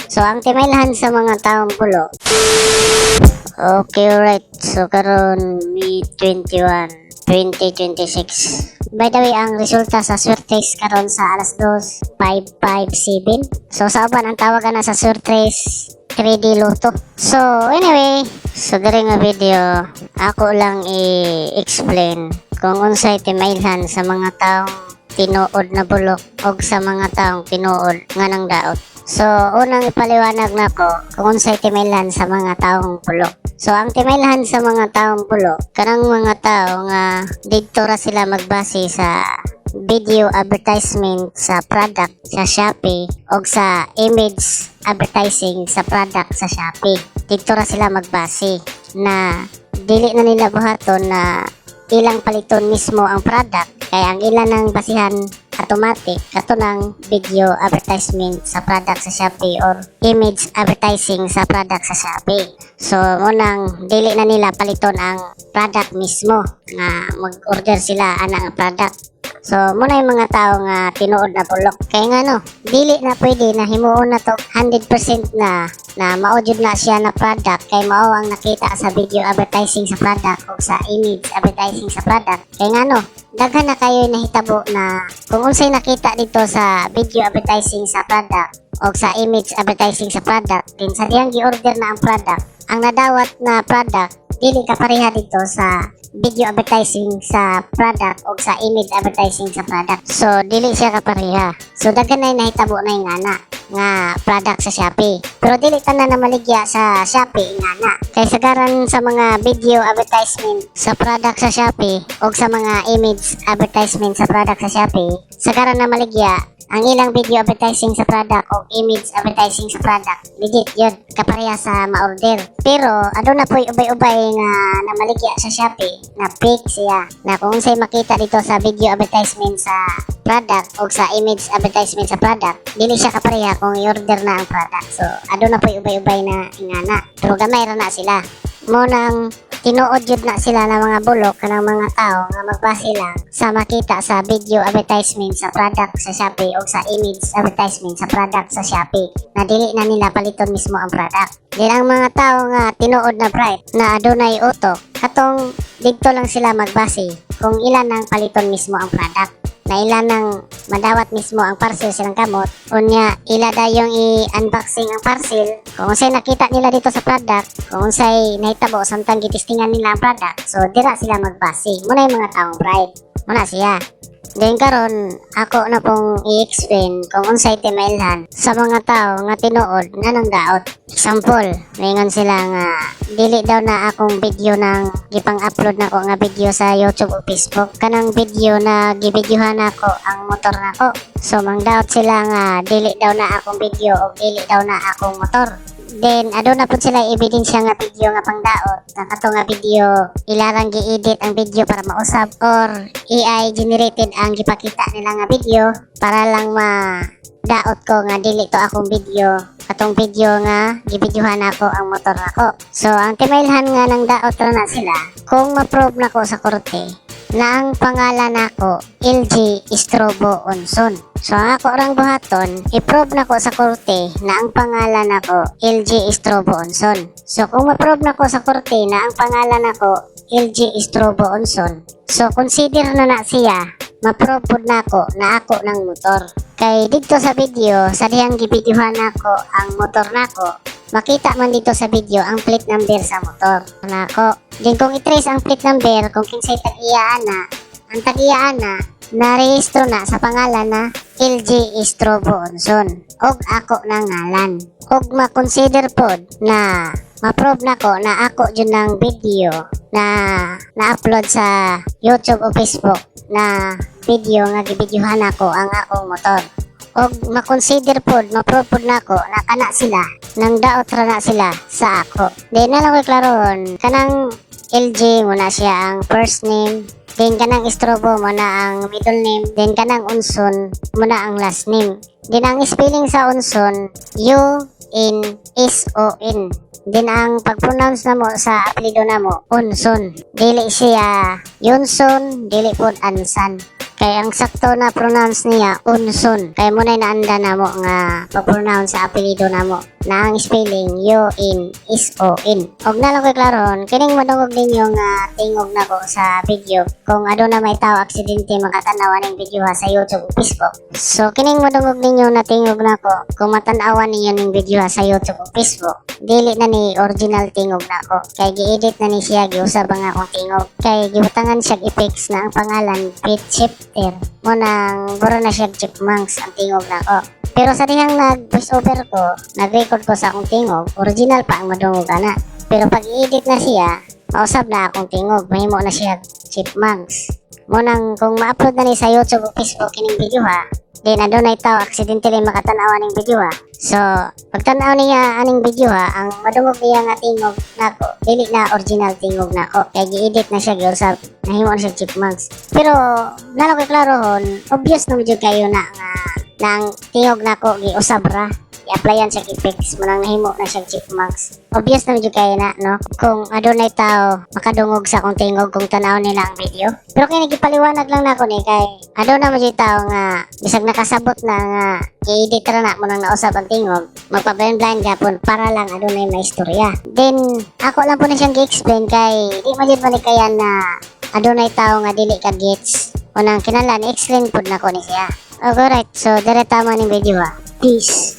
So ang timailhan sa mga taong pulo. Okay, right. So karon May 21, 2026. By the way, ang resulta sa Surtrace karon sa alas 2:557. So sa uban ang tawagan na sa Surtrace 3D Lotto. So anyway, so diri nga video ako lang i-explain kung unsay timailhan sa mga taong tinuod na bulok o sa mga taong tinuod nga nang daot. So unang ipaliwanag nako kung unsay timailhan sa mga taong bulok. So ang timailhan sa mga taong pulo, kanang mga tao nga didto ra sila magbase sa video advertisement sa product sa Shopee o sa image advertising sa product sa Shopee. Didto ra sila magbase na dili na nila buhaton na ilang paliton mismo ang product kaya ang ilan ng basihan automatic kato ng video advertisement sa product sa Shopee or image advertising sa product sa Shopee. So munang dili na nila paliton ang product mismo nga mag-order sila ana nga product. So muna yung mga tao nga tinuod na bulok kaya nga no dili na pwede na himuon na to 100% na maujud na siya na product kay mao ang nakita sa video advertising sa product o sa image advertising sa product kaya nga no daghan na kayo nahitabo na kung unsay nakita dito sa video advertising sa product o sa image advertising sa product din sa diyang gi-order na ang product ang nadawat na product dili ka pareha dito sa video advertising sa product o sa image advertising sa product. So dili siya kapareha. So daghan na nahitabo na yung nga product sa Shopee. Pero dili ta na maligya sa Shopee nga kay sagaran sa mga video advertisement sa product sa Shopee o sa mga image advertisement sa product sa Shopee, sagaran na maligya ang ilang video advertising sa product o image advertising sa product. Legit yun, kapareha sa ma-order. Pero aduna po'y ubay-ubay nga namaligya sa Shopee na fake siya na kung unsay makita dito sa video advertisement sa product o sa image advertisement sa product, dili siya kapareha kung i-order na ang product. So aduna po'y ubay-ubay na ingana. Pero gamay ra na sila. Munang tinuod yun na sila ng mga bulok kanang mga tao nga magbase lang sa makita sa video advertisement sa product sa Shopee o sa image advertisement sa product sa Shopee na dili na nila paliton mismo ang product. Dili ang mga tao nga tinuod na bright na adunay utok katong dito lang sila magbase kung ilan ang paliton mismo ang product na ilan ng madawat mismo ang parcel silang kamot unya ila dayong i-unboxing ang parcel kung unsay nakita nila dito sa product kung unsay nahitabo samtang gitistingan nila ang product so dira sila magbase muna yung mga taong bright muna siya. Then karon ako na pong i-explain kung unsay timailhan sa mga tao nga tinuod nga nang daot. Example, mayngon sila nga dili daw na akong video nang gipang-upload nako nga video sa YouTube o Facebook kanang video na gibidyohan nako ang motor nako. So mangdaot sila nga dili daw na akong video o dili daw na akong motor. Then aduna pud sila ebidensya nga video nga pangdaot nga kato nga video ilarang gi-edit ang video para mausab or AI generated ang gipakita nila nga video para lang daot ko nga dili to akong video katong video nga gibidyohan ako ang motor nako. So ang timailhan nga nang daot na sila kung ma-prove nako sa korte na ang pangalan nako LG Estrobo Onson. So ako rang buhaton i-prove nako sa korte na ang pangalan nako LG Estrobo Onson. So kung ma-prove nako sa korte na ang pangalan nako LG Estrobo Onson, so consider na siya ma-prove pud nako na ako ng motor. Kay dito sa video sa dihang gibidyohan nako ang motor nako makita man dito sa video ang plate number sa motor nako. Din kung i-trace ang plate number kung kinsay tag-iyaan na ang tag-iyaan na rehistro na sa pangalan na LG Estrobo Onson og ako na ngalan og ma-consider pod na ma-prove nako na ako jud ng video na na-upload sa YouTube o Facebook na video nga gibidyohan nako ang akong motor og ma-consider pod ma-prove pod nako na kana sila nang daot ra na sila sa ako. Then na lang ko klaron kanang LG muna siya ang first name, then kanang Estrobo muna ang middle name, then kanang Onson muna ang last name. Then ang spelling sa Onson U-N-S-O-N. Then ang pag-pronounce na mo sa apelido na mo Onson. Dili siya Yunson, dili pod Ansan. Kaya ang sakto na pronounce niya Onson. Kaya muna naanda na mo nga pag-pronounce sa apelido na mo. na ang spelling U-in is O-in. Og na lang ko klaron, kining madungog ninyo nga tingog nako sa video kung aduna may tao aksidente makatanaw ning video ha sa YouTube o Facebook. So kining madungog ninyo na tingog nako kung matanawan ninyo ning video ha sa YouTube o Facebook. Dili na ni original tingog nako. Kay gi-edit na ni siya giusab ang akong tingog. Kay gibutangan siya effects na ang pangalan pitch shifter. Mo nang buro na siya chipmunks ang tingog nako. Pero sa dihang nag-voice over ko, nag-record ko sa akong tingog, original pa ang madungog ana. Pero pag i-edit na siya, mausab na akong tingog, mahimo na siya chipmunks. Munang kung ma-upload na ni sa YouTube o Facebook kining video ha, then adunay tao accidentally makatanaw aning video ha. So, pagtanaw niya aning video ha, ang madungog niya nga tingog nako, dili na original tingog nako. Kaya gi-edit na siya giusab, nahimo na siya chipmunks. Pero nalo kay klaro hon, obvious na medyo kayo na nga nang tingog nako giusab ra. I-applyan siya effects mo nang nahimo na siya chipmunks. Obvious na medyo kayo na, no? Kung adunay tao makadungog sa akong tingog kung tanaw nila ang video. Pero kaya nagipaliwanag lang nako ni kay aduna medyo tao nga bisag nakasabot na nga i-edit ra na mo nang nausab ang tingog, magpa-blind gapon para lang adunay may istorya. Then ako lang po na siyang gi-explain kay di man jud manikayan na adunay tao nga dili ka gets. Unang kinahanglan i-explain pud nako ni siya. Alright, so dire tama ning video ha. Peace.